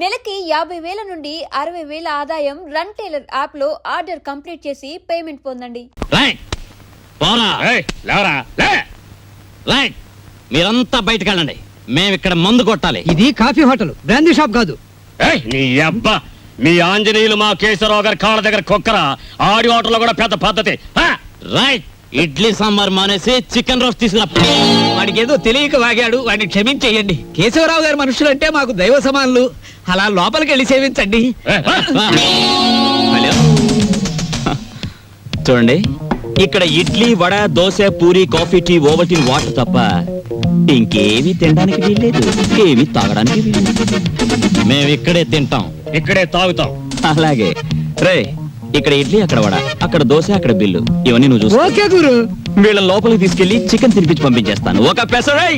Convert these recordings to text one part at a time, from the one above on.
నెలకి 50,000 నుండి 60,000 ఆదాయం రన్ టైలర్ యాప్ లో ఆర్డర్ కంప్లీట్ చేసి పేమెంట్ పొందండి. మీరంతా బయటకు వెళ్ళండి. మేము ఇక్కడ మందు కొట్టాలి. ఇది కాఫీ హోటల్, బ్రాందీ షాప్ కాదు. నీ అబ్బా, మీ ఆంజనేయులు మా కేశవరావు గారి కాళ్ళ దగ్గర కుక్కరా. ఆడి హోటల్లో కూడా పెద్ద పద్ధతి. రైట్, ఇడ్లీ సాంబార్ మానేసి చికెన్ రోస్ట్ తీసుకురా. వాడికి ఏదో తెలియక వాగాడు, వాడిని క్షమించేయండి. కేశవరావు గారి మనుషులంటే మాకు దైవ సమానులు. అలా లోపలికి వెళ్ళి సేవించండి. చూడండి, ఇక్కడ idli, vada, dosa, puri, coffee, tea, Ovaltine, water తప్ప ఇంకేమీ తినడానికి వీల్లేదు, ఏమీ తాగడానికి వీల్లేదు. మేము ఇక్కడే తింటాం, ఇక్కడే తాగుతాం. అలాగే రే, ఇక్కడ ఇడ్లీ, అక్కడ వడ, అక్కడ దోశ, అక్కడ బిల్లు, ఇవన్నీ నువ్వు చూసుకో. ఓకే గురు. వీళ్ళ లోపలికి తీసుకెళ్లి చికెన్ తినిపించి పంపించేస్తాను. ఒక పెసరై.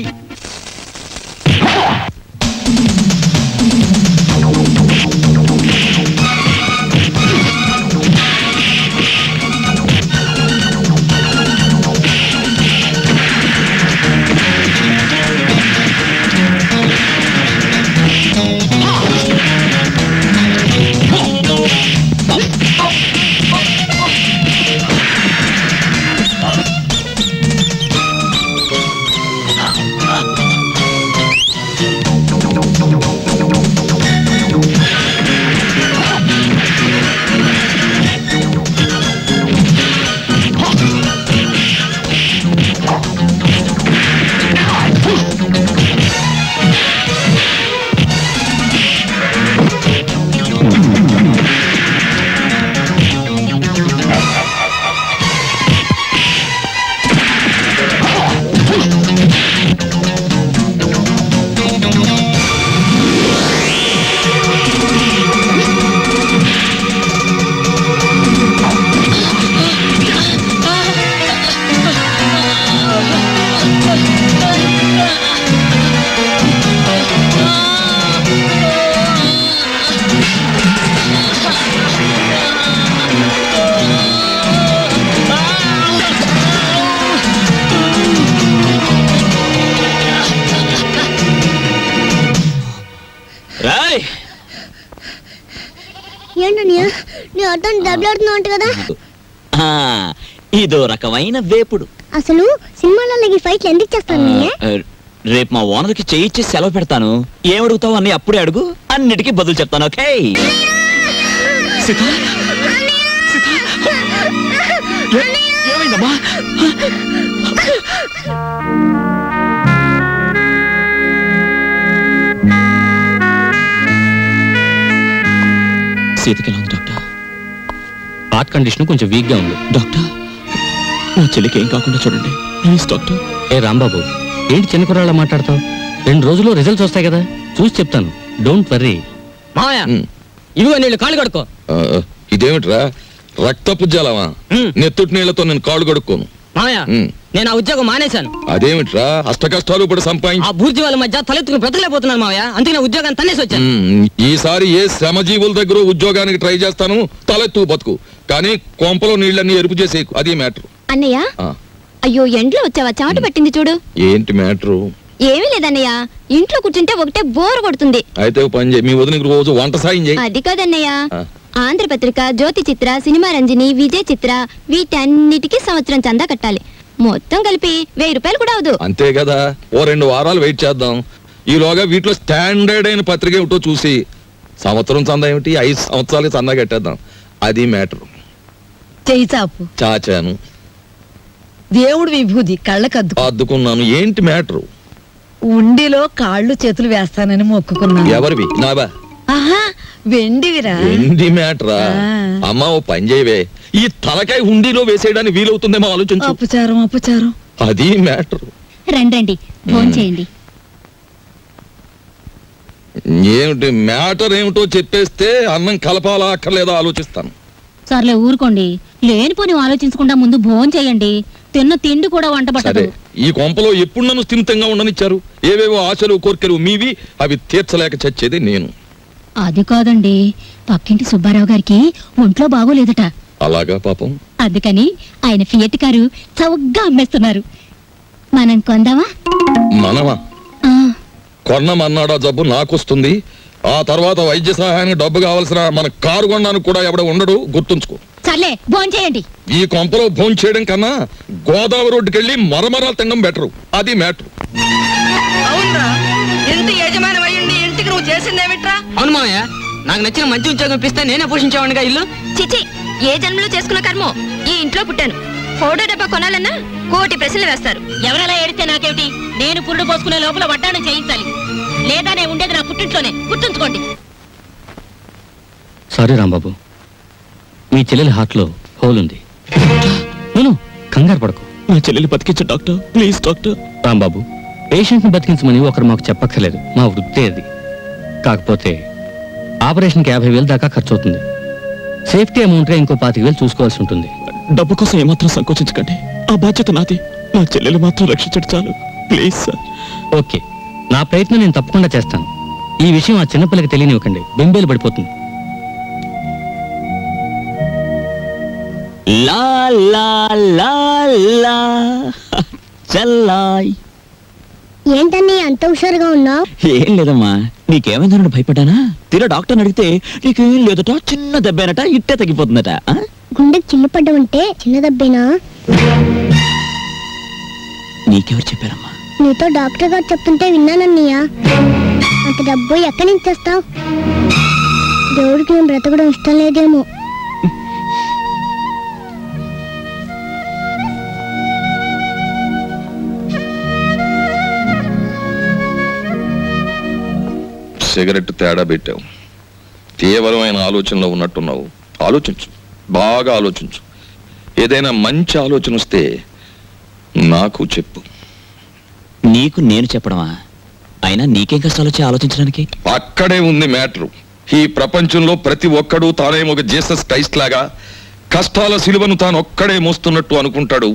ఇదో రకమైన వేపుడు. అసలు సినిమాలలో ఫైట్లు ఎందుకు చేస్తాను? రేపు మా ఓనర్కి చేయించి సెలవు పెడతాను. ఏమడుగుతావు అన్ని అప్పుడే అడుగు, అన్నిటికీ బదులు చెప్తాను. ఓకే? ఏమైందమ్మా? సీతకి ఎలా ఉంది డాక్టర్? హార్ట్ కండిషన్ కొంచెం వీక్ గా ఉంది. డాక్టర్, నా చెల్లికి ఏం కాకుండా చూడండి ప్లీజ్ డాక్టర్. ఏ రాంబాబు, ఏంటి చిన్న కుర్రాళ్ళ మాట్లాడతావు? 2 రోజుల్లో రిజల్ట్స్ వస్తాయి కదా, చూసి చెప్తాను. Don't worry. మావయ్య, ఇదిగో నీళ్ళు కాళ్ళు కడుక్కో. ఇదేమిట్రా, రక్తపు జలమా? నెత్తుటి నీళ్లతో నేను కాళ్ళు కడుక్కోను. మావయ్య, నేను ఆ ఉద్యోగం మానేశాను. అదేమిట్రా, అష్ట కష్టాలు ఇప్పుడు సంపాదించి ఆ బూర్జీ వాళ్ళ మధ్య తలెత్తుకుని బ్రతకలేకపోతున్నాను మావయ్య. అందుకే నా ఉద్యోగాన్ని తన్నేసి వచ్చాను. ఈసారి ఏ శ్రమజీవుల దగ్గర ఉద్యోగానికి ట్రై చేస్తాను, తలెత్తు బతుకు. కానీ కొంపలో నీళ్ళన్నీ ఎరుపు చేసేకు, అది మ్యాటర్. అన్నయ్య, అయ్యో ఎండ్లో వచ్చావా? చెమట పట్టింది చూడు. ఏంటి మ్యాటరు? ఏమీ లేదన్నయ్య, ఇంట్లో కూర్చుంటే ఒకటే బోర్ కొడుతుంది. అయితే పని చేయి, మీ వదినకి రోజు వంట సాయం చేయి. అది కాదన్నయ్య, ఆంధ్రపత్రిక, జ్యోతి చిత్ర, సినిమా రంజని, విజయ్ చిత్ర, వీటన్నిటికీ సంవత్సరం చందా కట్టాలి. మొత్తం కలిపి 1000 రూపాయలు కూడా అవదు. అంతే కదా, ఓ 2 వారాలు వెయిట్ చేద్దాం. ఈలోగా వీటిలో స్టాండర్డ్ అయిన పత్రిక ఏమిటో చూసి సంవత్సరం చందా ఏమిటి, 5 సంవత్సరాలు చందా కట్టేద్దాం. అది మ్యాటర్. చెయ్యి చాపు. చాచాను. దేవుడు విభూది కళ్ళకద్దు అద్దుకున్నాను. ఏంటి మ్యాటరు? ఉండిలో కాళ్ళు చేతులు వేస్తానని మొక్కుకున్నాను. ఎవరివి? నావా? ఆహా, వెండివిరా. ఏంటి మ్యాటరా? అమ్మా, ఓ పని చేయవే, ఈ తలకాయ హుండీలో వేసేయడానికి వీలవుతుందేమో ఆలోచించు. అపచారం అపచారం. అది మ్యాటరు. రండి ఫోన్ చేయండి. ఏమిటి మ్యాటర్ ఏమిటో చెప్పేస్తే అన్నం కలపాలా అక్కర్లేదా ఆలోచిస్తాను. సర్లే ఊరుకోండి, లేనిపోని ఆలోచించకుండా ముందు భోజనం చేయండి. తిన్న తిండి కూడా వంట పట్టదు. సరే, ఈ కొంపలో ఎప్పుడు నన్ను స్థిమితంగా ఉండనిచ్చారు? ఏవేవో ఆశలు కోర్కెలు మీవి, అవి తీర్చలేక చచ్చేది నేను. అది కాదండి, పక్కింటి సుబ్బారావు గారికి ఒంట్లో బాగోలేదట. అలాగా పాపం. అందుకని ఆయన ఫియట్ కారు చౌకగా అమ్మేస్తున్నారు. మనం కొందామా? మనమా? కొన్నమన్నాడా జబ్బు నాకొస్తుంది. ఆ తర్వాత వైద్య సహాయానికి డబ్బు కావాల్సిన మన కారు కొనడానికి కూడా ఎవడ ఉండడు, గుర్తుంచుకో. సర్లే భోంచేయండి. ఈ కొంపలో భోంచేయడం చేయడం కన్నా గోదావరి రోడ్డుకెళ్ళి మరమరాలు తినడం బెటరు. అది మ్యాటర్. అవునరా, ఇంటి యజమాని అయ్యుండి ఇంటికి నువ్వు చేసిందేమిట్రా? అవును మామయ్య, నాకు నచ్చిన మంచి ఉద్యోగం ఇప్పిస్తే నేనే పోషించేవాడిగా ఇల్లు. చిచి, ఏ జన్మలో చేసుకున్న కర్మో ఈ ఇంట్లో పుట్టాను. పౌడర్ డబ్బా కొనాలన్నా కోటి ప్రశ్నలు వేస్తారు. ఎవరెలా ఏడితే నాకేమిటి? నేను పురుడు పోసుకునే లోపల వడ్డాణం చేయించాలి, లేదా నేను ఉండేది నా పుట్టింట్లోనే. గుర్తుంచుకోండి. సారీ రాంబాబు, మీ చెల్లెలి హార్ట్ లో హోల్ ఉంది. నేను కంగారు పడకు, నా చెల్లెలి బతికించు doctor, please doctor. Rambabu, patient ని బతికించమని ఒకరు మాకు చెప్పక్కర్లేదు, మా వృత్తే అది. కాకపోతే ఆపరేషన్కి 50,000 దాకా ఖర్చు అవుతుంది. సేఫ్టీ అమౌంట్ గా ఇంకో 25,000 చూసుకోవాల్సి ఉంటుంది. డబ్బు కోసం ఏమాత్రం సంకోచించకండి, ఆ బాధ్యత నాది. నా చెల్లెలు మాత్రం రక్షించడం చాలు, ప్లీజ్ సార్. ఓకే, నా ప్రయత్నం నేను తప్పకుండా చేస్తాను. ఈ విషయం ఆ చిన్నపిల్లకి తెలియనివ్వకండి, బెంబేలు పడిపోతుంది. లా లా లా లా చల్లాయ్. ఏంటని అంత హుషారుగా ఉన్నావు? ఏం లేదమ్మా, నీకేమైందని భయపడ్డానా? తీరా డాక్టర్ని అడిగితే నీకేం లేదట, చిన్న దెబ్బేనట, ఇట్టే తగ్గిపోతుందట. గుండెకి చిల్లు పడ్డమంటే చిన్న దెబ్బేనా? నీకెవరు చెప్పారమ్మా? నీతో డాక్టర్ గారు చెప్తుంటే విన్నానన్నయ్య. అంత డబ్బు ఎక్కడి నుంచి తెస్తావు? దేవుడికి నేను బ్రతకడం ఇష్టం లేదేమో. సిగరెట్ తేడా పెట్టావు, తీవ్రమైన ఆలోచనలో ఉన్నట్టున్నావు. ఆలోచించు, బాగా ఆలోచించు. ఏదైనా మంచి ఆలోచన వస్తే నాకు చెప్పు. నీకు నేను చెప్పడమా? అయినా నీకేం కష్టాలు వచ్చి ఆలోచించడానికి? అక్కడే ఉంది మ్యాటరు. ఈ ప్రపంచంలో ప్రతి ఒక్కడూ తానేమో ఒక జీసస్ క్రైస్ట్ లాగా కష్టాల సిలువను తాను ఒక్కడే మోస్తున్నట్టు అనుకుంటాడు.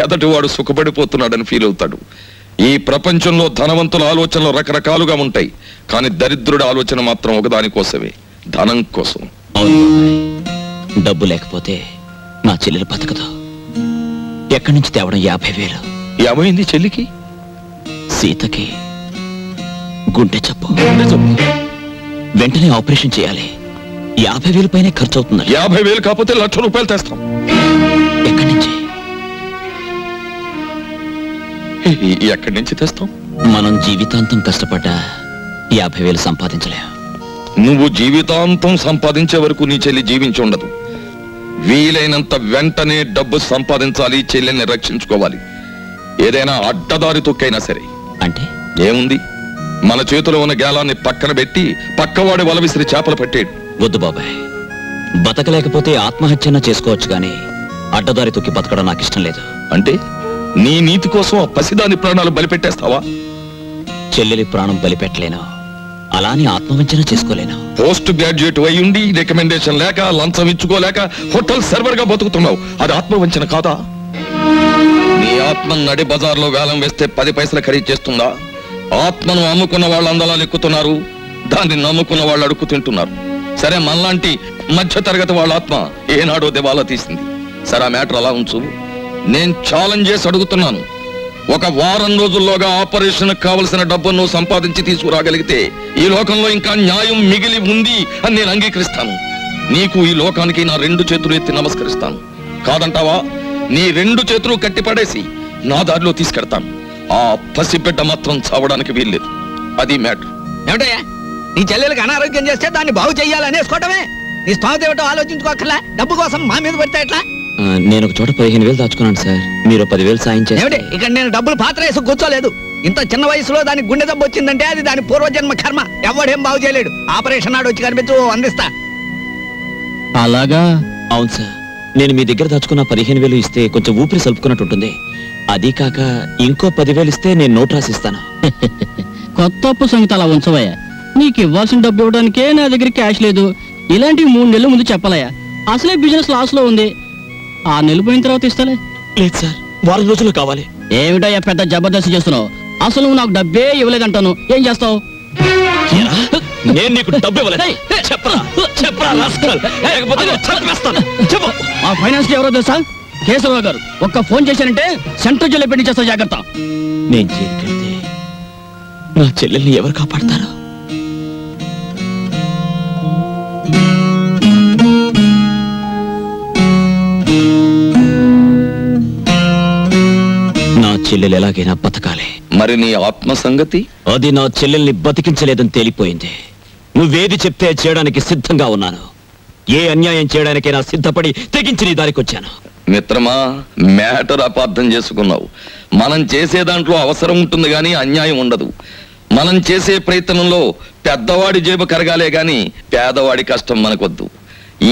ఎదటివాడు సుఖపడిపోతున్నాడని ఫీల్ అవుతాడు. ఈ ప్రపంచంలో ధనవంతుల ఆలోచనలు రకరకాలుగా ఉంటాయి, కానీ దరిద్రుడి ఆలోచన మాత్రం ఒకదానికోసమే, ధనం కోసం. అవును బాబాయ్, డబ్బు లేకపోతే నా చెల్లెలు బతకదు. ఎక్కడి నుంచి తేవడం 50,000? ఏమైంది చెల్లికి? సీతకి గుండె జబ్బు, వెంటనే ఆపరేషన్ చేయాలి. 50,000 పైనే ఖర్చు అవుతుంది. 50,000 కాకపోతే 1,00,000 రూపాయలు తెస్తాం. ఎక్కడి నుంచి? ఎక్కడి నుంచి తెస్తాం? మనం జీవితాంతం కష్టపడ్డా 50,000 సంపాదించలేం. నువ్వు జీవితాంతం సంపాదించే వరకు నీ చెల్లి జీవించి ఉండదు. వీలైనంత వెంటనే డబ్బు సంపాదించాలి, చెల్లెల్ని రక్షించుకోవాలి. ఏదైనా అడ్డదారి తొక్కైనా సరే. అంటే ఏముంది, మన చేతిలో ఉన్న గేలాన్ని పక్కన పెట్టి పక్కవాడి వల విసిరి చేపలు పట్టేడు. వద్దు బాబాయ్, బతకలేకపోతే ఆత్మహత్యన చేసుకోవచ్చు, కానీ అడ్డదారి తొక్కి బతకడం నాకు ఇష్టం లేదు. అంటే నీ నీతి కోసం ఆ పసిదాని ప్రాణాలు బలిపెట్టేస్తావా? చెల్లెలి ప్రాణం బలిపెట్టలేను, అలాని ఆత్మవంచన చేసుకోలేను. పోస్ట్ గ్రాడ్యుయేట్ అయ్యుండి రికమెండేషన్ లేక లంచం ఇచ్చుకోలేక హోటల్ సర్వర్ గా బతుకుతున్నావు. అది ఆత్మవంచన కాదా? నీ ఆత్మ నడి బజార్లో వేలం వేస్తే 10 పైసలు ఖరీదు చేస్తుందా? ఆత్మను అమ్ముకున్న వాళ్ళు అందలా ఎక్కుతున్నారు, దాన్ని నమ్ముకున్న వాళ్ళు అడుక్కు తింటున్నారు. సరే, మనలాంటి మధ్య తరగతి వాళ్ళ ఆత్మ ఏనాడో దివాలా తీసింది. సరే, ఆ మ్యాటర్ అలా ఉంచు. నేను ఛాలెంజ్ చేసి అడుగుతున్నాను, ఒక వారం రోజుల్లోగా ఆపరేషన్ కావలసిన డబ్బును సంపాదించి తీసుకురాగలిగితే ఈ లోకంలో ఇంకా న్యాయం మిగిలి ఉంది అని నేను అంగీకరిస్తాను. నీకు, ఈ లోకానికి నా 2 చేతులు ఎత్తి నమస్కరిస్తాను. కాదంటావా? నీ 2 చేతులు కట్టిపడేసి నా దారిలో తీసుకెడతాను. ఆ పసిబిడ్డ మాత్రం చావడానికి వీల్లేదు. అది మ్యాటర్. ఏమిటయ్యా, నీ చెల్లెలకు అనారోగ్యం చేస్తే దాన్ని బాగు చెయ్యాలనేసుకోవటమే. నీ స్థానం ఏమిటో ఆలోచించుకోకర్లా. డబ్బు కోసం మా మీద పడితే ఎట్లా? నేను ఒక చోట 15,000 దాచుకున్నాను సార్, మీరు 10,000 సాయం చేయండి. ఏమిటి, ఇక్కడ నేను డబ్బులు పాత్ర వేసి కూర్చోలేదు. ఇంత చిన్న వయసులో దానికి గుండె దెబ్బ వచ్చిందంటే అది దాని పూర్వజన్మ కర్మ. ఎవడేం బాగు చేయలేడు. ఆపరేషన్ నాడు వచ్చి కనిపించు, అందిస్తా. అలాగా? అవును సార్, నేను మీ దగ్గర దాచుకున్న 15,000 ఇస్తే కొంచెం ఊపిరి సలుపుకున్నట్టు ఉంటుంది. అది కాక ఇంకో 10,000 ఇస్తే నేను నోట్ రాసిస్తాను. కొత్త అప్పు సంగతి అలా ఉంచవయ్యా. నీకు ఇవ్వాల్సిన డబ్బు ఇవ్వడానికే నా దగ్గర క్యాష్ లేదు. ఇలాంటివి 3 నెలల ముందు చెప్పాలయ్యా. అసలే బిజినెస్ లాస్ లో ఉంది. 6 నెలలు పోయిన తర్వాత ఇస్తలే. లేదు సార్, వారం రోజులు కావాలి. ఏమిటయ్యా పెద్ద జబర్దస్త్ చేస్తున్నావు? అసలు నువ్వు నాకు డబ్బే ఇవ్వలేదంటాను, ఏం చేస్తావు? నేను నీకు డబ్బు ఇవ్వలేదు. చెప్పరా చెప్పరా రాస్కల్, లేకపోతే నేను చంపేస్తాను. చెప్పు. మా ఫైనాన్స్ ఎవరో తెలుసా? కేశవరావు గారు. ఒక్క ఫోన్ చేశానంటే సెంట్రల్ జైల్లో పెట్టి చేస్తా, జాగ్రత్త. నేను జైలుకెళ్తే నా చెల్లెల్ని ఎవరు కాపాడతారు? చెల్లెలు ఎలాగైనా బతకాలి. మరి నీ ఆత్మ సంగతి? అది నా చెల్లెల్ని బతికించలేదని తేలిపోయింది. నువ్వేది చెప్తే చేయడానికి సిద్ధంగా ఉన్నాను. ఏ అన్యాయం చేయడానికైనా సిద్ధపడి తెగించి నీ దారికొచ్చాను. మిత్రమా, మ్యాటర్ అపార్థం చేసుకున్నావు. మనం చేసే దాంట్లో అవసరం ఉంటుంది గాని అన్యాయం ఉండదు. మనం చేసే ప్రయత్నంలో పెద్దవాడి జేబు కరగాలే గాని పేదవాడి కష్టం మనకొద్దు.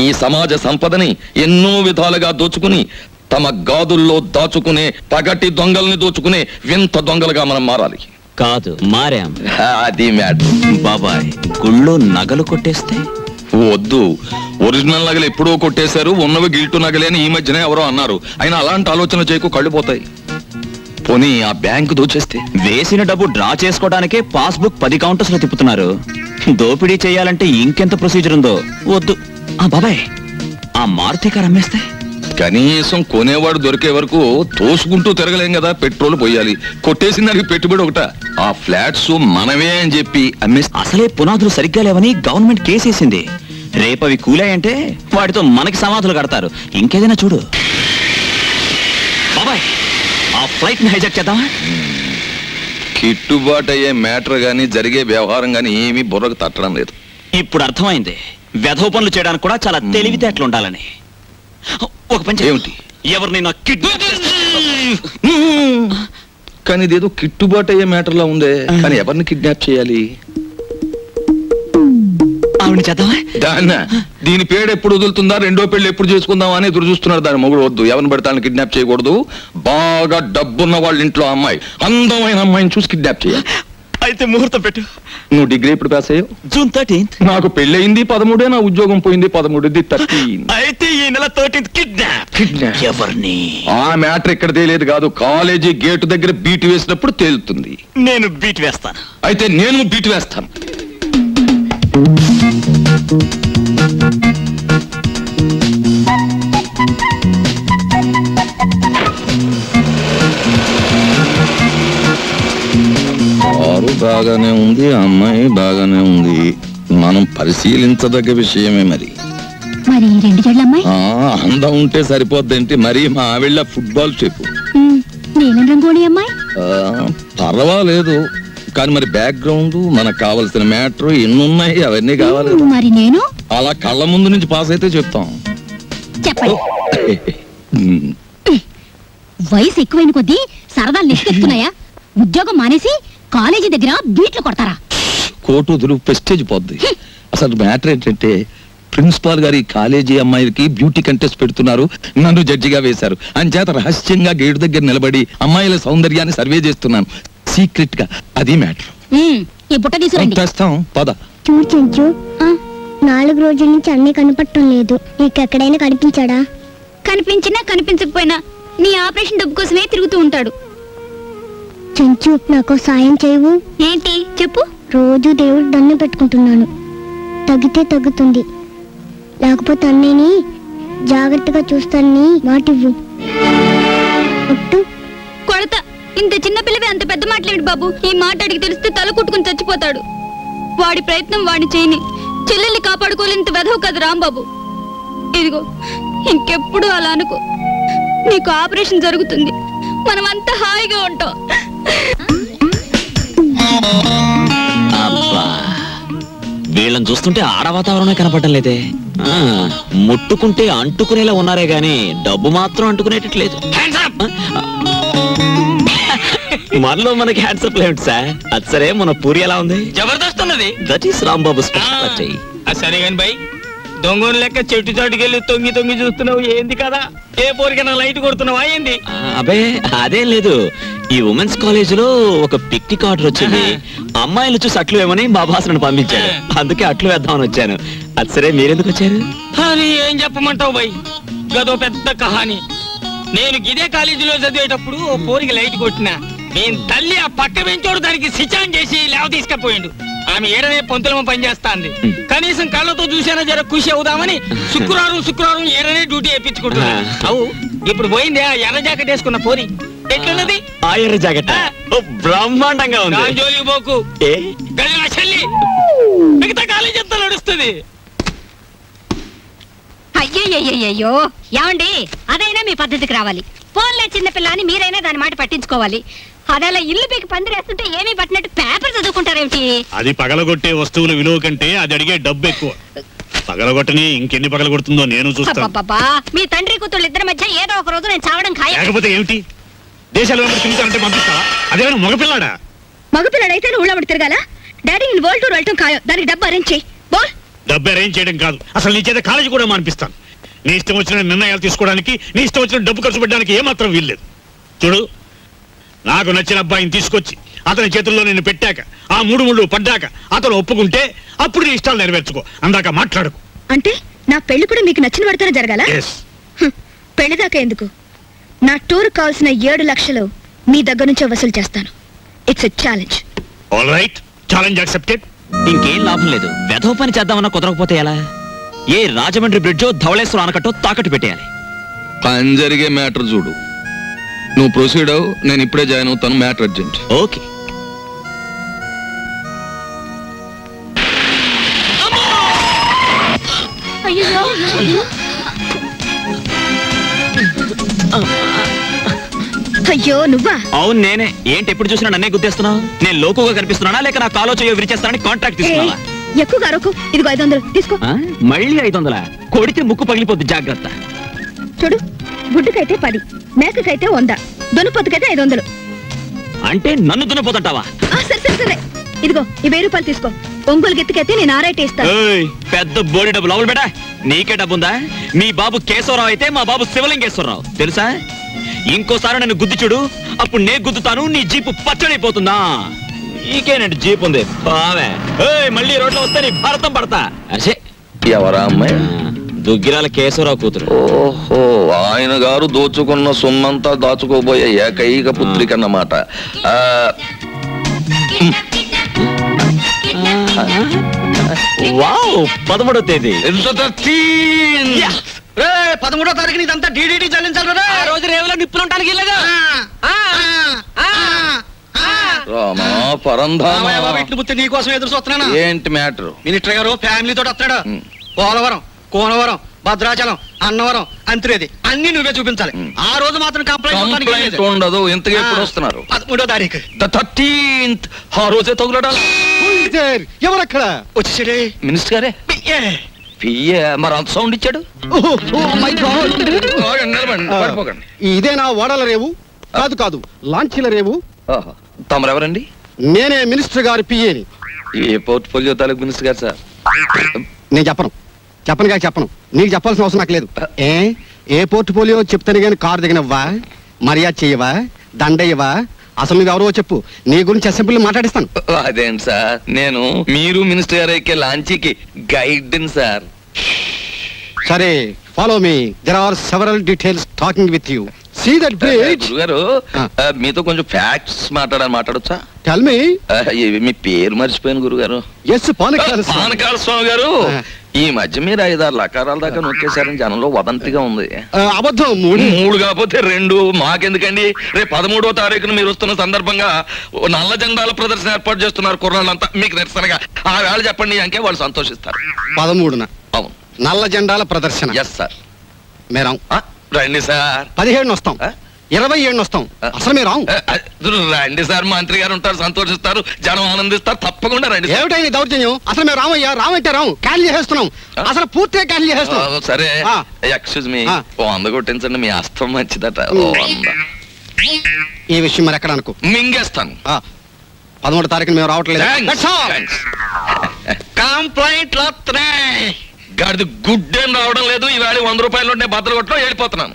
ఈ సమాజ సంపదని ఎన్నో విధాలుగా దోచుకుని తమ గాదుల్లో దాచుకునే పగటి దొంగల్ని దోచుకునే వింత దొంగలుగా మనం మారాలి. కాదు, మారాం. అది మ్యాటర్. బాబాయ్, గుళ్ళో నగలు కొట్టేస్తే వద్దు. ఒరిజినల్ నగలు ఎప్పుడో కొట్టేశారు, ఉన్నవి గిల్టు నగలే అని ఈ మధ్యనే ఎవరో అన్నారు. అయినా అలాంటి ఆలోచన చేయకు, కళ్ళు పోతాయి. పోనీ ఆ బ్యాంకు దోచేస్తే? వేసిన డబ్బు డ్రా చేసుకోవడానికే పాస్బుక్ 10 కౌంటర్స్ లో తిప్పుతున్నారు. దోపిడీ చేయాలంటే ఇంకెంత ప్రొసీజర్ ఉందో. వద్దు. బాబాయ్, ఆ మారుతి కారు అమ్మేస్తే? కనీసం కొనేవాడు దొరికే వరకు తోసుకుంటూ తిరగలేం కదా, పెట్రోల్ పోయాలి. కొట్టేసిన దానికి పెట్టుబడి ఒకట. ఆ ఫ్లాట్స్ మనవే అని చెప్పి అమ్మేస్తే? అసలే పునాదులు సరిగ్గా లేవని గవర్నమెంట్ కేసేసింది. రేపవి కూలాయంటే వాటితో మనకి సమాధులు కడతారు. ఇంకేదైనా చూడు. బాబాయ్, ఆ ఫ్లైట్ ని హైజాక్ చేద్దామా? కిట్టుబాటు అయ్యే మ్యాటర్ గానీ జరిగే వ్యవహారం గానీ ఏమీ బుర్రకు తట్టడం లేదు. ఇప్పుడు అర్థమైంది వెధవ పనులు చేయడానికి కూడా చాలా తెలివితేటలు ఉండాలని. ఒక పని ఏమిటి? ఎవరిని నా కానీ ఇదేదో కిట్టుబాటు అయ్యే మ్యాటర్ లా ఉందే. కానీ ఎవరిని కిడ్నాప్ చేయాలి? ఆవిడ చేద్దామా? దాన్న దీని పేరు ఎప్పుడు వదులుతుందా, రెండో పెళ్లి ఎప్పుడు చేసుకుందాం అని ఎదురు చూస్తున్నారు. దాని మొగుడు వద్దు, ఎవరిని పెడతాను కిడ్నాప్ చేయకూడదు. బాగా డబ్బున్న వాళ్ళ ఇంట్లో అమ్మాయి, అందమైన అమ్మాయిని చూసి కిడ్నాప్ చేయాలి. అయితే ముహూర్తం పెట్టు. నువ్వు డిగ్రీ ఎప్పుడు పాస్ అయ్యావు? June 13th. నాకు పెళ్ళయింది 13, నా ఉద్యోగం పోయింది 13. 13. అయితే ఈ నెల 13th కిడ్నాప్. ఎవరిని? ఆ మ్యాటర్ ఇక్కడ తేలేదు కాదు, కాలేజీ గేటు దగ్గర బీట్ వేసినప్పుడు తేలుతుంది. నేను బీట్ వేస్తాను. అయితే నేను బీట్ వేస్తాను. కారు బాగానే ఉంది, అమ్మాయి బాగానే ఉంది. మనం పరిశీలించదగ్గ విషయమే. మరి మరి 2 జడ్ల అమ్మాయి అందం ఉంటే సరిపోద్దేంటి? మరి మా ఆవిళ్ళ ఫుట్బాల్ చెప్పు. నీలం రంగోళి అమ్మాయి పర్వాలేదు, కానీ మరి బ్యాక్గ్రౌండ్, మనకు కావాల్సిన మ్యాటర్ ఎన్నున్నాయి, అవన్నీ కావాలి. మరి నేను అలా కళ్ళ ముందు నుంచి పాస్ అయితే చెప్తాం. చెప్పండి. వయసు ఎక్కువైన కొద్దీ సరదాలు నెక్కెత్తున్నాయా? ఉద్యోగం మానేసి కాలేజీ దగ్గర బీట్లు కొడతారా? కోటు వదులు, ప్రెస్టేజ్ పోద్ది. అసలు మ్యాటర్ ఏంటంటే ప్రిన్సిపాల్ గారి కాలేజీ అమ్మాయిలకి బ్యూటీ కంటెస్ట్ పెడుతున్నారు, నన్ను జడ్జిగా వేశారు. అంచేత రహస్యంగా గేటు దగ్గర నిలబడి అమ్మాయిల సౌందర్యాన్ని సర్వే చేస్తున్నాను, సీక్రెట్ గా. అది మ్యాటర్. ఈ బుట్ట తీసుకురండి. తెస్తాం, పద. చూడు చెంచు, 4 రోజుల నుంచి అన్నీ కనపడటం లేదు. నీకెక్కడైనా కనిపించాడా? కనిపించినా కనిపించకపోయినా నీ ఆపరేషన్ డబ్బు కోసమే తిరుగుతూ ఉంటాడు. చెంచు, నాకు సాయం చేయవు? ఏంటి చెప్పు. రోజు దేవుడు దండం పెట్టుకుంటున్నాను, తగ్గితే తగ్గుతుంది, లేకపోతే అన్నయ్యని జాగ్రత్తగా చూస్తానని మాటివ్వు. కొడతా. ఇంత చిన్న పిల్లవే అంత పెద్ద మాటలేమిటి బాబు? ఈ మాట అడిగి తెలిస్తే తల కుట్టుకుని చచ్చిపోతాడు. వాడి ప్రయత్నం వాడిని చేయని, చెల్లెల్ని కాపాడుకోలేంత వెధవు కదా రాంబాబు. ఇదిగో, ఇంకెప్పుడు అలా అనుకో. నీకు ఆపరేషన్ జరుగుతుంది, మనమంతా హాయిగా ఉంటాం. అబ్బా, వీళ్ళని చూస్తుంటే ఆడ వాతావరణమే కనపడటం లేదే. ముట్టుకుంటే అంటుకునేలా ఉన్నారే గాని డబ్బు మాత్రం అంటుకునేటట్లేదు. మనలో మనకి హ్యాండ్సప్ లేదు సార్. అది సరే, మన పూరి ఎలా ఉంది? జబర్దస్త్ ఉన్నది. That is Rambabu speciality. సరే గాని బై, దొంగను లెక్క చెట్టు చాటుకెళ్ళి తొంగి తొంగి చూస్తున్నావు ఏంది కదా? ఏ పోరికైనా లైట్ కొడుతున్నావా ఏంది? అబే అదేం లేదు. ఈ ఉమెన్స్ కాలేజ్ లో ఒక పిక్నిక్ ఆర్డర్ వచ్చింది. అమ్మాయిలు చూసి అట్లు వేమని మా బాస్ నన్ను పంపించాడు. అందుకే అట్లు వేద్దామని వచ్చాను. అది సరే, మీరెందుకు వచ్చారు? అని ఏం చెప్పమంటావు బై, గదో పెద్ద కహాని. నేను ఇదే కాలేజీలో చదివేటప్పుడు ఓ పోరికి లైట్ కొట్టినా, నేను తల్లి ఆ పక్క పెంచోడు దానికి సిచాన్ చేసి లేవ తీసుకపోయిండు. ఆమె ఏడనే పొంతులమ పనిచేస్తాంది. కనీసం కళ్ళతో చూసేనా జర ఖుషి అవుదామని శుక్రవారం ఏడనే డ్యూటీ వేయించుకుంటున్నా. అవు ఇప్పుడు పోయింది ఆ ఎర్ర జాకెట్ వేసుకున్న పోరి. ఎట్లున్నది ఆ ఎర్ర జాకెట్? బ్రహ్మాండంగా ఉంది. జోలికి పోకు, గది నా చెల్లి. మిగతా కాలేజీ అంతా నడుస్తుంది. అయ్యయ్యో, ఏమండి, అదైనా మీ పద్ధతికి రావాలి. ఫోన్లే చిన్నపిల్ల అని మీరైనా దాని మాట పట్టించుకోవాలి. అదలా ఇల్లు పీకి పందిరేస్తుంటే ఏమీ పట్టినట్టు పేపర్ చదువుకుంటారేమిటి? అది పగలగొట్టే వస్తువుల విలువ కంటే అది అడిగే డబ్బు ఎక్కువ. పగలగొట్టని ఇంకెన్ని పగలగొడుతుందో నేను చూస్తాను. అబ్బబ్బబ్బా, మీ తండ్రి కూతుళ్ళు ఇద్దరి మధ్య ఏదో ఒక రోజు నేను చావడం ఖాయం. లేకపోతే ఏమిటి? దేశాలు తిరుగుతానంటే పంపిస్తా? అదేమైనా మగపిల్లాడా? మగపిల్లడైతే ఊళ్ళో తిరగాల. డాడీ నేను వరల్డ్ టూర్ వెళ్ళటం ఖాయం. దానికి డబ్బు అరేంజ్ చేయి. బోల్. డబ్బు అరేంజ్ చేయడం కాదు, అసలు నీ చేత కాలేజీ కూడా మానిపిస్తాను. నీ ఇష్టం వచ్చిన నిర్ణయాలు తీసుకోవడానికి, నీ ఇష్టం వచ్చిన డబ్బు ఖర్చు పెట్టడానికి ఏమాత్రం వీల్లేదు. చూడు, నాకు నచ్చిన అబ్బాయిని తీసుకొచ్చి అతని చేతుల్లో నేను పెట్టాక, ఆ 3 ముళ్ళు పడ్డాక అతను ఒప్పుకుంటే అప్పుడు నీ ఇష్టాలు నెరవేర్చుకో. అందాక మాట్లాడుకో. అంటే నా పెళ్లి కూడా మీకు నచ్చిన పడితేనే జరగాల? Yes. పెళ్లి దాకా ఎందుకు? నా టూర్ కావాల్సిన 7 లక్షలు మీ దగ్గర నుంచి వసూలు చేస్తాను. It's a challenge. All right, challenge accepted. ఇంకేం లాభం లేదు. వెధవ పని చేద్దామన్నా కుదరకపోతే ఎలా? ఏ రాజమండ్రి బ్రిడ్జో ధవళేశ్వరం ఆనకట్టో తాకట్టు పెట్టేయాలి. పని జరిగే మ్యాటర్ చూడు. నువ్వు ప్రొసీడ్ అవు, నేను ఇప్పుడే జాయిన్ అవుతాను. Matter urgent. ఓకే. అయ్యో నువ్వా? అవును నేనే. ఏంటి ఎప్పుడు చూసినా నన్నే గుర్తిస్తున్నావు? నేను లోకుగా కనిపిస్తున్నానా లేక నా కాలో చేయో విరిచేస్తానని కాంట్రాక్ట్ తీసుకున్నావా? ఎక్కువగా అరకు. ఇదిగో 500 తీసుకో. మళ్ళీ 500? కొడితే ముక్కు పగిలిపోద్ది, జాగ్రత్త. చూడు, గుడ్డుకైతే 10, మేకకైతే 100, దొనుపొత్తుకైతే 500. అంటే నన్ను దున్నపోతుంటావా? సరే సరే సరే, ఇదిగో ఈ 1000 రూపాయలు తీసుకో. ఒంగోలు గెత్తుకైతే నేను 6 ఇస్తాను. పెద్ద బోడి డబ్బు లోపల బేటా. నీకే డబ్బుందా? మీ బాబు కేశవరావు అయితే మా బాబు శివలింగేశ్వరరావు తెలుసా? ఇంకోసారి నన్ను గుద్ది చూడు, అప్పుడు నే గుద్దుతాను. నీ జీపు పచ్చడైపోతుందా? నీకేనండి జీప్ ఉంది బావే. మళ్ళీ రోడ్లో వస్తే నీ భారతం పడతా. అసే ఎవరా అమ్మాయి? దుగ్గిరాల కేశవరావు కూతురు. ఓహో, ఆయన గారు దోచుకున్న సొమ్మంతా దాచుకోబోయే ఏకైక పుత్రిక అన్నమాట. వావ్, 13వ తేదీ. 13వ తారీఖున ఇదంతా డీడీటీ చెల్లించాలి. ఆ రోజు రేవులో నిప్పులుంటానికి వెళ్ళగా రామా పరంధామా, నీకోసం ఎదురు చూస్తున్నాను. ఏంటి మ్యాటర్? మినిస్టర్ గారు ఫ్యామిలీతో వస్తాడు. పోలవరం, కోనవరం, భద్రాచలం, అన్నవరం, అంత్రేది అన్ని నువ్వే చూపించాలి. ఆ రోజు మాత్రం కంప్లైంట్ ఉండదు. ఇంతగా ఎప్పుడు వస్తున్నారు? 13వ తారీఖు. 13th. ఆ రోజే తగులడాలి. ఎవరక్కడ వచ్చేసాడే? మినిస్టర్ గారే. పియ్యే మరి అంత సౌండ్ ఇచ్చాడు. నిలబడండి, పడిపోకండి. ఇదేనా ఓడల రేవు? కాదు కాదు, లాంచీల రేవు. తమరెవరండి? నేనే మినిస్టర్ గారి పిఏని. ఏ పోర్ట్ఫోలియో తాలూకు మినిస్టర్ గారు సార్? నేను చెప్పను చెప్పను. నీకు చెప్పాల్సిన అవసరం నాకు లేదు. ఏ పోర్ట్ఫోలియో చెప్తాను కానీ కారు దిగనివ్వా, మర్యాద చెయ్యవా, దండయ్యవా? అసలు నువ్వు ఎవరో చెప్పు, నీ గురించి అసెంబ్లీలో మాట్లాడిస్తాను. అదేంటి సార్, నేను మీరు మినిస్టర్ గారు ఎక్కే లాంచీకి గైడ్ సార్. సరే, follow me. There are several details talking with you. See that bridge. గురుగారు, మీతో కొంచెం ఫ్యాక్ట్స్ మాట్లాడొచ్చా? Tell me. మీ పేరు మర్చిపోయాను గురుగారు. ఎస్, పానకాల స్వామి గారు. ఈ మధ్య మీరు 5-6 లకారాల దాకా నొక్కేశారని జనంలో వదంతిగా ఉంది. అబద్ధం. 3 కాకపోతే 2. మాకెందుకండి? రేపు 13వ తారీఖున మీరు వస్తున్న సందర్భంగా నల్ల జెండాల ప్రదర్శన ఏర్పాటు చేస్తున్నారు కుర్రాళ్ళంతా. మీకు నిరసనగా ఆ వేళ చెప్పండి అంకే వాళ్ళు సంతోషిస్తారు. 13న అవును, నల్ల జెండాల ప్రదర్శన. Yes sir. మేరాం. రండి సార్. 17 వస్తాం, 27 వస్తాం. అసలు మీరు రండి సార్, మంత్రి గారు ఉంటారు, సంతోషిస్తారు, జనం ఆనందిస్తారు. తప్పకుండా రండి. ఏమిటైంది దౌర్జన్యం? అసలు మేము రామయ్యా, రామంటే రాము, క్యాన్సిల్ చేసేస్తున్నాం. అసలు పూర్తిగా క్యాన్సిల్ చేసేస్తున్నాం. సరే, ఎక్స్క్యూజ్ మీ, 100 కొట్టించండి. మీ అస్తం మంచిదట. 100. ఈ విషయం మరి ఎక్కడ అనుకో, మింగేస్తాను. 13వ తారీఖున మేము రావట్లేదు. కంప్లైంట్ వస్తున్నాయి. గాడిది గుడ్డేం రావడం లేదు. ఈవేళ 100 రూపాయల నోట్ నేను బద్దలు కొట్టడం వెళ్ళిపోతున్నాను.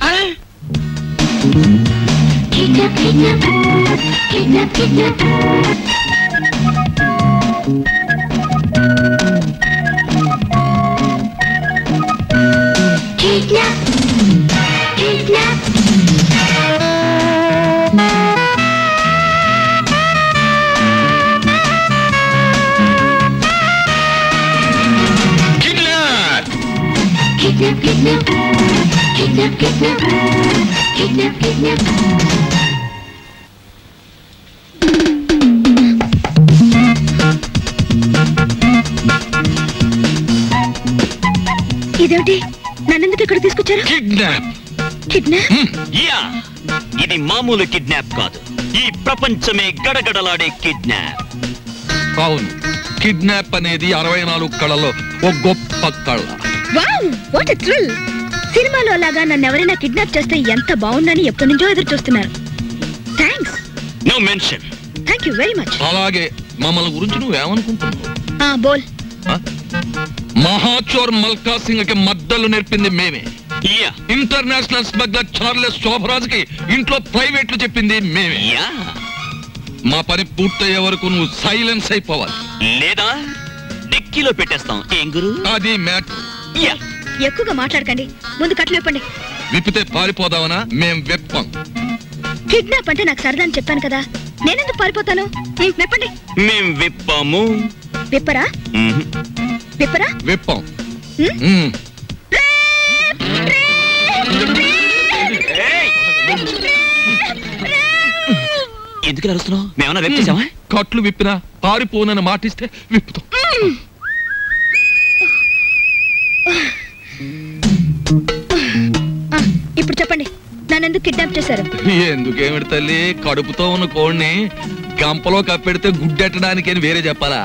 ఇదేమిటి? నన్నెందుకు ఇక్కడ తీసుకొచ్చారు? కిడ్నాప్. కిడ్నాప్? యా ఇది మామూలు కిడ్నాప్ కాదు, ఈ ప్రపంచమే గడగడలాడే కిడ్నాప్. అవును, కిడ్నాప్ అనేది 64 కళలో ఒక గొప్ప కళ. Wow what a thrill. సినిమాలో లాగా నన్ను ఎవరైనా కిడ్నాప్ చేస్తే ఎంత బాగుందని ఎప్పటి నుంచో ఎదురు చూస్తున్నారు. Thanks. No mention. Thank you very much. అలాగే మమ్మల్ని గురించి నువ్వేమనుకుంటున్నావు? బోల్. మహాచోర్ మల్కా సింగ్ కి మద్దలు నేర్పింది మేమే. Yeah international smuggler Charles Shobharaj కి ఇంట్లో ప్రైవేట్లు చెప్పింది మేమే. యా. మా పని పూర్తయ్యే వరకు నువ్వు సైలెన్స్ అయిపోవాలి, లేదా డిక్కీలో పెట్టేస్తాం. ఏం గురు? అది మ్యాటర్. యా. ఎక్కువగా మాట్లాడకండి, ముందు కట్లు విప్పండి. విప్పితే పారిపోదావనా? మేం వెప్పం. కిడ్నాప్ అంటే నాకు సరదా అని చెప్పాను కదా, నేనెందుకు పారిపోతాను? విప్పండి. మేం విప్పాము. విప్పరా? విప్పరా? వెప్పం. ఎందుకు అరుస్తున్నావు? మేమన్నా రేపు చేసామా? కట్లు విప్పినా పారిపోనని మాటిస్తే విప్పుతాం. ఇప్పుడు చెప్పండి, నన్ను ఎందుకు కిడ్నాప్ చేశారు? ఎందుకేమిటి తల్లి, కడుపుతో ఉన్న కోడిని గంపలో కప్పెడితే గుడ్డెట్టడానికి అని వేరే చెప్పాలా?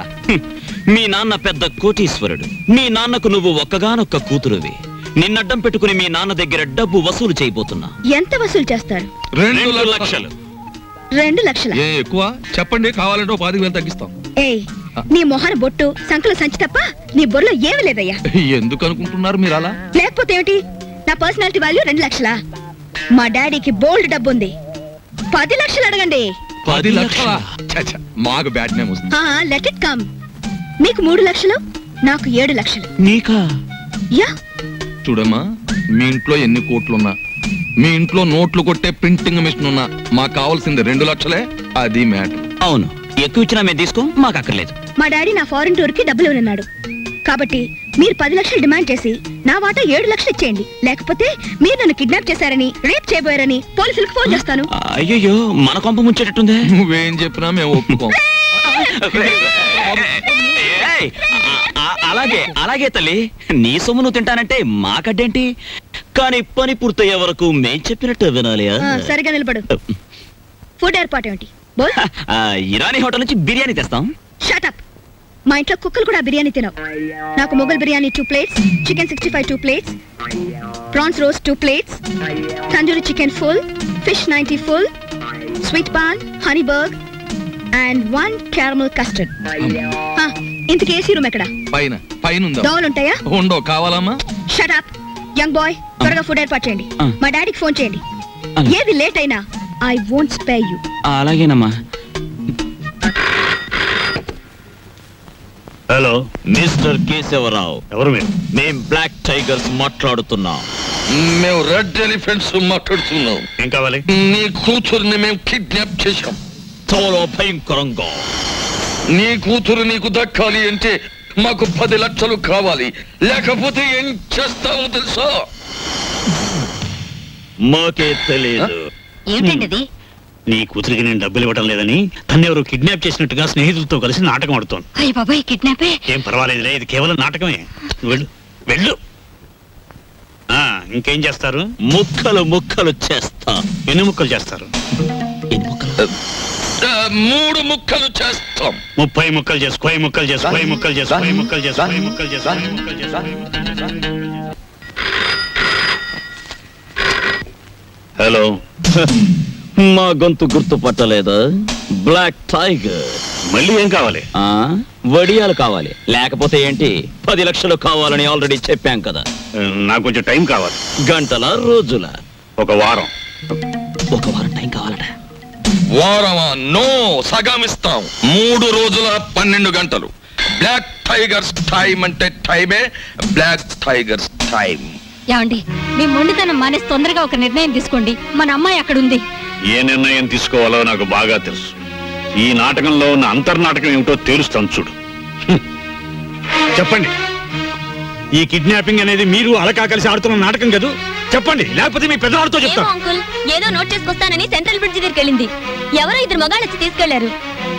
మీ నాన్న పెద్ద కోటీశ్వరుడు. మీ నాన్నకు నువ్వు ఒక్కగానొక్క కూతురువి. నిన్నడ్డం పెట్టుకుని మీ నాన్న దగ్గర డబ్బు వసూలు చేయబోతున్నా. ఎంత వసూలు చేస్తారు? 2 లక్షలు. 2 లక్షల? ఏ ఎక్కువ చెప్పండి, కావాలంటే 10,000 తగ్గిస్తాం. ఏయ్, నీ మొహన బొట్టు సంకల సంచి తప్ప నీ బొర్రలో ఏమీ లేదయ్యా. ఎందుకు అనుకుంటున్నారు మీరు అలా? లేకపోతే ఏమిటి? నా పర్సనాలిటీ వాల్యూ 2 లక్షలా? మా డాడీకి బోల్డ్ డబ్బు ఉంది. 10 లక్షలు అడగండి. 10 లక్షలా? ఛ, మాకు బ్యాడ్ నేమ్ వస్తుంది. Let it come. మీకు 3 లక్షలు, నాకు 7 లక్షలు. నీకా? యా. చూడమ్మా, మీ ఇంట్లో ఎన్ని కోట్లున్నా, మీ ఇంట్లో నోట్లు కొట్టే ప్రింటింగ్ మిషన్ ఉన్నా, మాకు కావాల్సింది 2 లక్షలే. అది మ్యాటర్. అవును, ఎక్కువ ఇచ్చినా మేము తీసుకో, మాకు అక్కర్లేదు. మా డాడీ నా ఫారెన్ టూర్ కి డబ్బులు ఇవ్వనున్నాడు. కాబట్టి మీరు 10 లక్షలు డిమాండ్ చేసి నా వాటా 7 లక్షలు ఇచ్చేయండి. లేకపోతే మీరు నన్ను కిడ్నాప్ చేశారని, రేప్ చేయబోయారని పోలీసులకు ఫోన్ చేస్తాను. అయ్యో, మన కొంప ముంచేటట్టుందే. నువ్వేం చెప్పినా మేము ఒప్పుకోం. ఏయ్, అలాగే అలాగే తల్లి, నీ సొమ్ము నువ్వు తింటానంటే మాకడ్డేంటి? కానీ పని పూర్తయ్యే వరకు మేం చెప్పినట్టు వినాలి. సరిగా నిలబడు. ఫుడ్ ఏర్పాటు ఏమిటి? బోల్. ఇరానీ హోటల్ నుంచి బిర్యానీ తెస్తాం. Shut up. మా ఇంట్లో కుక్కలు కూడా బిర్యానీ తినవు. నాకు Mughal biryani 2 plates, chicken 65 2 plates, prawns roast 2 plates, tandoori chicken full, fish 90 full, sweet paan, honey burg and 1 caramel custard. ఇంతకీ ఏసీ రూమ్ ఎక్కడ? పైన ఉందా? దోవలు ఉంటాయా? ఉండో, కావాలమ్మా? షట్ అప్ యంగ్ బాయ్, త్వరగా ఫుడ్ ఏర్పాటు చేయండి. మా డాడీకి ఫోన్ చేయండి. ఏది లేట్ అయినా ఐ వోంట్ స్పేర్ యు. అలాగేనమ్మా. Hello, mister Keshavarao. ఎవరు మీరు? మేం బ్లాక్ టైగర్స్ మాట్లాడుతున్నాం. మేము రెడ్ ఎలిఫెంట్స్ మాట్లాడుతున్నాం. ఏం కావాలి? నీ కూతురుని మేము కిడ్నాప్ చేశాం. చాలా భయంకరంగా. నీ కూతురు నీకు దక్కాలి అంటే మాకు 10 లక్షలు కావాలి, లేకపోతే ఏం చేస్తావు తెలుసా? మాకే తెలియదు. ఏమిటండి? నీ కూతురికి నేను డబ్బులు ఇవ్వడం లేదని తన్నెవరు కిడ్నాప్ చేసినట్టుగా స్నేహితులతో కలిసి నాటకం ఆడుతోంది. అయ్య బాబాయ్, కిడ్నాపే. ఏం పర్వాలేదులే, ఇది కేవలం నాటకమే. వెళ్ళు వెళ్ళు. ఇంకేం చేస్తారు? ముక్కలు ముక్కలు చేస్తా. ఎన్ని ముక్కలు చేస్తారు? 3 ముక్కలు చేస్తాం. 30 ముక్కలు చేసు. 10 ముక్కలు చేసు. 10 ముక్కలు చేసు. 10 ముక్కలు చేసు. 10 ముక్కలు చేసు. 10 ముక్కలు చేసు. హలో, మా గొంతు గుర్తుపట్టలేదా? Black tiger. మళ్ళీ ఏం కావాలి? వడియాలు కావాలి. లేకపోతే ఏంటి? 10 లక్షలు కావాలని ఆల్రెడీ చెప్పాం కదా. నాకు కొంచెం టైం కావాలి. గంటల రోజుల? 1 వారం. 1 వారం టైం కావాలట. వారమా? నో, సగం ఇస్తాం. 3 రోజుల 12 గంటలు. బ్లాక్ టైగర్స్ టైం అంటే టైమే. Black tigers time. ఏమండి, మీ మొండితనం మానేసి తొందరగా ఒక నిర్ణయం తీసుకోండి. మన అమ్మాయి అక్కడ ఉంది. ఏ నిర్ణయం తీసుకోవాలో నాకు బాగా తెలుసు. ఈ నాటకంలో ఉన్న అంతర్నాటకం ఏమిటో తేలుస్తాను చూడు. చెప్పండి, ఈ కిడ్నాపింగ్ అనేది మీరు అలకా కలిసి ఆడుతున్న నాటకం కదూ? చెప్పండి, లేకపోతే మీ పెద్దవాడితో చెప్తాను. అంకుల్, ఏదో నోట్ చేసుకొస్తానని సెంట్రల్ బ్రిడ్జ్ దగ్గరికి వెళ్ళింది. ఎవరో 2 మగాళ్ళు వచ్చి తీసుకెళ్లారు.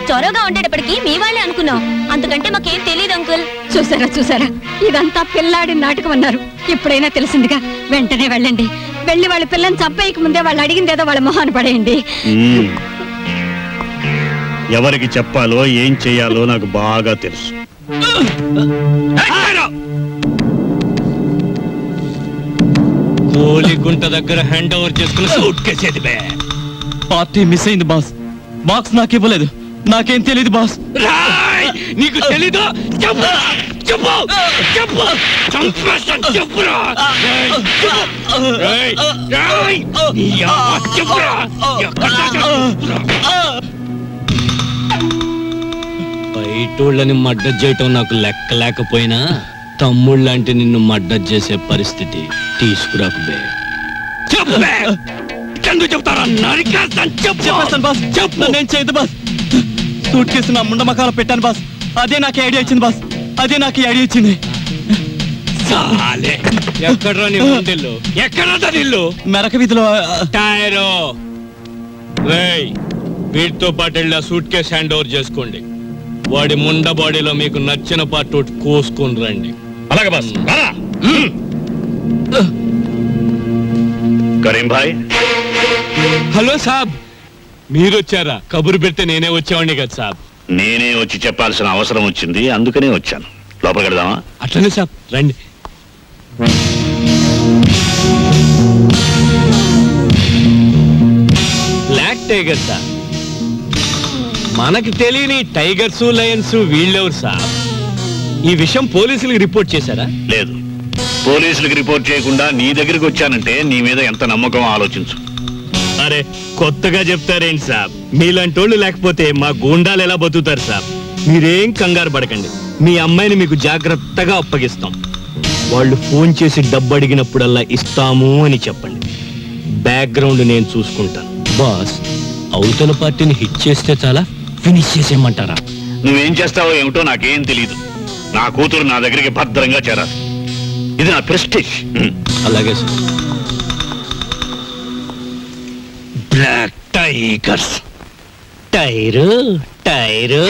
చొరవగా ఉండేటప్పటికి మీ వాళ్ళే అనుకున్నాం. అంతకంటే మాకేం తెలియదు అంకుల్. చూసారా, ఇదంతా పిల్లాడి నాటకం అన్నారు. ఎప్పుడైనా తెలిసిందిగా. వెంటనే వెళ్ళండి, వెళ్ళి వాళ్ళ పిల్లని చంపేయక ముందే వాళ్ళు అడిగిందేదో వాళ్ళ మొహాన్ని పడేయండి. ఎవరికి చెప్పాలో ఏం చెయ్యాలో నాకు బాగా తెలుసు. కోలిగుంట దగ్గర హ్యాండ్ ఓవర్ చేసుకుని సూట్ కేసేది బే. పార్టీ మిస్ అయింది బాస్. బాక్స్ నాకు ఇవ్వలేదు. నాకేం తెలియదు బాస్. రాయ్, నీకు తెలీదు? చెప్పు చెప్పు చెప్పు చంపేస్తాను, చెప్పురా. రాయ్, రాయ్, నీ అవ్వ చెప్పురా. ఎక్కడ చెప్పురా. బయటోళ్ళని మడ్డ చేయటం నాకు లెక్క లేకపోయినా తమ్ముళ్ళంటే నిన్ను మడ్డ చేసే పరిస్థితి తీసుకురాకు బే. చెప్పే, ఎందుకు చెప్తారా? నరికేస్తాను, చెప్పు. చెప్పేస్తాను బాస్. చెప్పు. నేను చేయదు బాస్. సూట్ కేసు నా ముండ మకాల పెట్టాను బాస్. అదే నాకు ఐడియా ఇచ్చింది బాస్. అదే నాకు ఐడియా ఇచ్చింది. సాలే, ఎక్కడ్రా నీ ముండిల్లు? ఎక్కడా ఇల్లు? మెరక వీధిలో. టైరో. రేయ్, వీటితో పాటు వెళ్ళి ఆ సూట్ కేసు హ్యాండ్ ఓవర్ చేసుకోండి. వాడి ముండ బాడీలో మీకు నచ్చిన పార్ట్ ఒకటి కోసుకొని రండి. అలాగే బాస్. కరీం భాయ్, హలో సాబ్, మీరు వచ్చారా? కబురు పెడితే నేనే వచ్చేవాడిని కదా సాబ్. నేనే వచ్చి చెప్పాల్సిన అవసరం వచ్చింది, అందుకనే వచ్చాను. లోపలికి వెళ్దామా? అట్లనే సాబ్, రండి. Black tiger sir. మనకి తెలియని టైగర్స్, లయన్స్ వీళ్ళెవరు సార్? ఈ విషయం పోలీసులకు రిపోర్ట్ చేశారా? లేదు, పోలీసులకు రిపోర్ట్ చేయకుండా నీ దగ్గరికి వచ్చానంటే నీ మీద ఎంత నమ్మకం ఆలోచించు. అరే, కొత్తగా చెప్తారేంటి సాబ్? మీలాంటోళ్ళు లేకపోతే మా గూండాలు ఎలా బతుకుతారు సాబ్? మీరేం కంగారు పడకండి. మీ అమ్మాయిని మీకు జాగ్రత్తగా అప్పగిస్తాం. వాళ్ళు ఫోన్ చేసి డబ్బు అడిగినప్పుడల్లా ఇస్తాము అని చెప్పండి. బ్యాక్గ్రౌండ్ నేను చూసుకుంటాను. బాస్, అవతల పార్టీని హిట్ చేస్తే చాలా, ఫినిష్ చేసేయమంటారా? నువ్వేం చేస్తావో ఏమిటో నాకేం తెలీదు. నా కూతురు నా దగ్గరికి భద్రంగా చేరాలి. ఇది నా ప్రెస్టీజ్. అలాగే sir. Black tigers. Tyre tyre